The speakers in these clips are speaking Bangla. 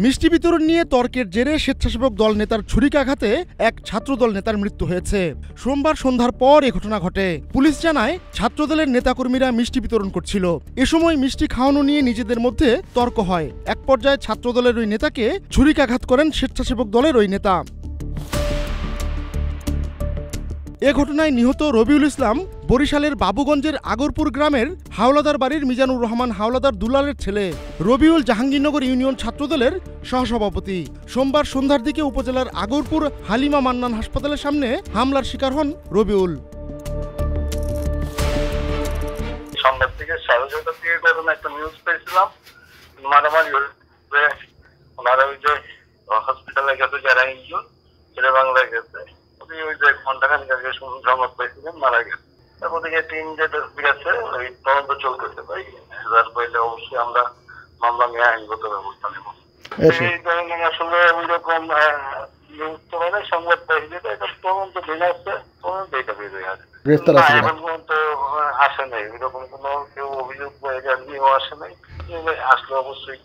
মিষ্টি বিতরণ নিয়ে তর্কের জেরে স্বেচ্ছাসেবক দল নেতার ছুরিকাঘাতে এক ছাত্রদল নেতার মৃত্যু হয়েছে। সোমবার সন্ধ্যার পর এ ঘটনা ঘটে। পুলিশ জানায়, ছাত্রদলের নেতাকর্মীরা মিষ্টি বিতরণ করছিল। এ সময় মিষ্টি খাওয়ানো নিয়ে নিজেদের মধ্যে তর্ক হয়। এক পর্যায়ে ছাত্রদলের ওই নেতাকে ছুরিকাঘাত করেন স্বেচ্ছাসেবক দলের ওই নেতা। এ ঘটনায় নিহত রবিউল ইসলাম বরিশালের বাবুগঞ্জের আগরপুর গ্রামের হাওলাদার বাড়ির মিজানুর রহমান হাওলাদার দুলালের ছেলে। রবিউল জাহাঙ্গীরনগর ইউনিয়ন ছাত্রদলের সহসভাপতি। সোমবার সন্ধ্যার দিকে উপজেলার আগরপুর হালিমা মান্নান হাসপাতালের সামনে হামলার শিকার হন রবিউল। সন্ধ্যার দিকে 6:30টার দিকে একটা নিউজ পেয়েছিলাম, মারামারি ওনারা ওই যে হসপিটালে গেছে, যারা ইনজুর ছেলে বাংলায় গেছে, ওই যে ঘন্টাখানিক আগে সংবাদ পাইছিলেন মারা গেছে। তারপর থেকে 3 যে গেছে, ওই তদন্ত চলতেছে। ভাই পাইলে অবশ্যই আমরা মামলা নিয়ে আইনগত ব্যবস্থা নেব। এই ধরনের আসলে ওইরকম নিউজ তো মানে সংবাদ পাইছি, এটা তদন্ত দিন আসছে, তদন্ত এটা বেরোয় আছে। এখন পর্যন্ত আসে নাই, ওইরকম কোনো কেউ অভিযোগ নিয়েও আসে নাই। আসলে অবশ্যই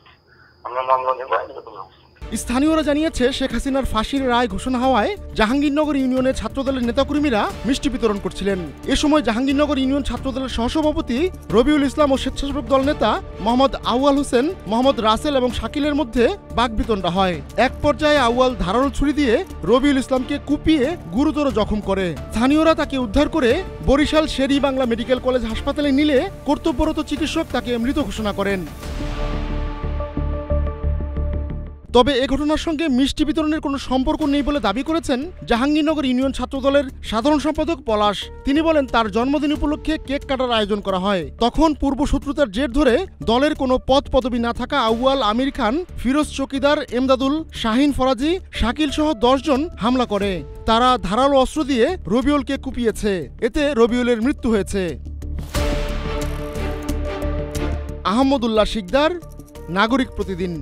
আমরা মামলা নেব, আইনগত ব্যবস্থা। স্থানীয়রা জানিয়েছে, শেখ হাসিনার ফাঁসির রায় ঘোষণা হওয়ায় জাহাঙ্গীরনগর ইউনিয়নের ছাত্রদলের নেতাকর্মীরা মিষ্টি বিতরণ করছিলেন। এ সময় জাহাঙ্গীরনগর ইউনিয়ন ছাত্রদলের সহসভাপতি রবিউল ইসলাম ও স্বেচ্ছাসেবক দল নেতা মোহাম্মদ আউয়াল হোসেন, মোহাম্মদ রাসেল এবং শাকিলের মধ্যে বাকবিতণ্ডা হয়। এক পর্যায়ে আউয়াল ধারালো ছুরি দিয়ে রবিউল ইসলামকে কুপিয়ে গুরুতর জখম করে। স্থানীয়রা তাকে উদ্ধার করে বরিশাল শেরি বাংলা মেডিকেল কলেজ হাসপাতালে নিলে কর্তব্যরত চিকিৎসক তাকে মৃত ঘোষণা করেন। তবে এ ঘটনার সঙ্গে মিষ্টি বিতরণের কোনো সম্পর্ক নেই বলে দাবি করেছেন জাহাঙ্গীরনগর ইউনিয়ন ছাত্রদলের সাধারণ সম্পাদক পলাশ। তিনি বলেন, তার জন্মদিন উপলক্ষে কেক কাটার আয়োজন করা হয়। তখন পূর্বশত্রুতার জের ধরে দলের কোনো পদ পদবি না থাকা আউয়াল, আমির খান, ফিরোজ চকিদার, এমদাদুল, শাহিন ফরাজি, শাকিল সহ 10 জন হামলা করে। তারা ধারালো অস্ত্র দিয়ে রবিউলকে কুপিয়েছে। এতে রবিউলের মৃত্যু হয়েছে। আহমদুল্লাহ শিকদার, নাগরিক প্রতিদিন।